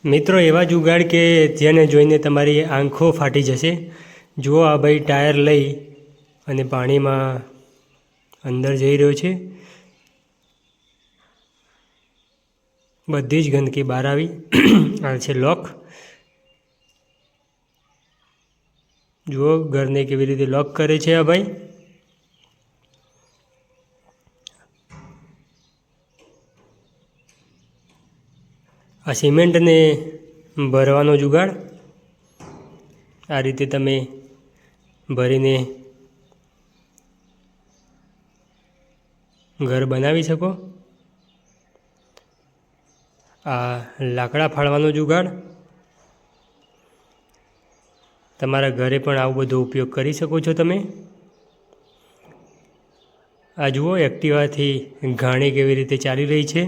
મિત્રો એવા જુગાડ કે જેને જોઈને તમારી આંખો ફાટી જશે। જુઓ આ ભાઈ ટાયર લઈ અને પાણીમાં અંદર જઈ રહ્યો છે। બધી જ ગંદકી બહાર આવી। આ છે લોક। જુઓ ઘરને કેવી રીતે લોક કરે છે આ ભાઈ। આ સિમેન્ટને ભરવાનો જુગાડ। આ રીતે તમે ભરીને ઘર બનાવી શકો। આ લાકડા ફાળવાનો જુગાડ। તમારા ઘરે પણ આવો બધો ઉપયોગ કરી શકો છો તમે। આ જુઓ એક્ટિવાથી ઘાણી કેવી રીતે ચાલી રહી છે।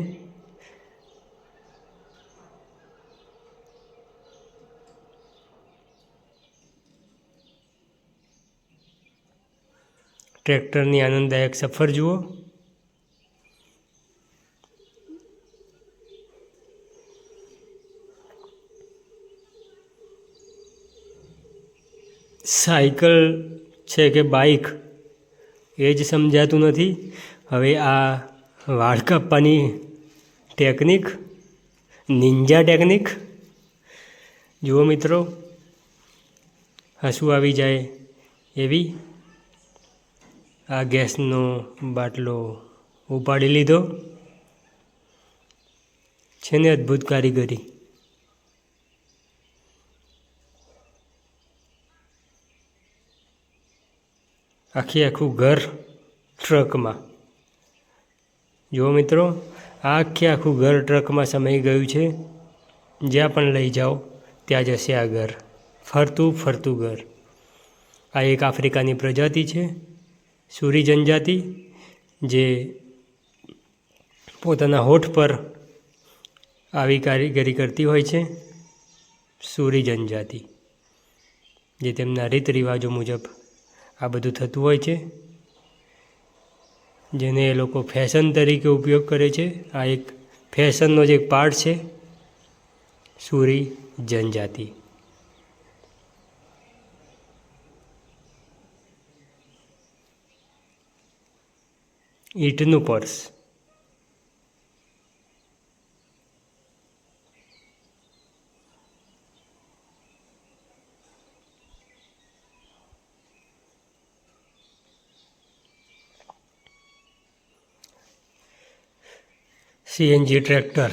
ટ્રેક્ટરની આનંદદાયક સફર જુઓ। સાયકલ છે કે બાઇક એ જ સમજાતું નથી। હવે આ વાળ કાપવાની ટેકનિક, નિંજા ટેકનિક જુઓ મિત્રો, હસવું આવી જાય એવી। આ ગેસનો બાટલો ઉપાડી લીધો છે ને, અદ્ભુત કારીગરી। આખું ઘર ટ્રકમાં। જુઓ મિત્રો, આખું ઘર ટ્રકમાં સમાઈ ગયું છે। જ્યાં પણ લઈ જાઓ ત્યાં જશે આ ઘર, ફરતું ફરતું ઘર। આ એક આફ્રિકાની પ્રજાતિ છે, સુરી જનજાતિ, જે પોતાના હોઠ પર આવી કારીગરી કરતી હોય છે। સુરી જનજાતિ, જે તેમના રીત રિવાજો મુજબ આ બધું થતું હોય છે, જેને એ લોકો ફેશન તરીકે ઉપયોગ કરે છે। આ એક ફેશનનો જ એક પાર્ટ છે, સુરી જનજાતિ। ઈંટનું પર્સ। CNG tractor.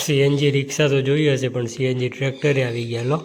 સીએનજી રિક્ષા તો જોઈ હશે, પણ સીએનજી ટ્રેક્ટરે આવી ગયા લો।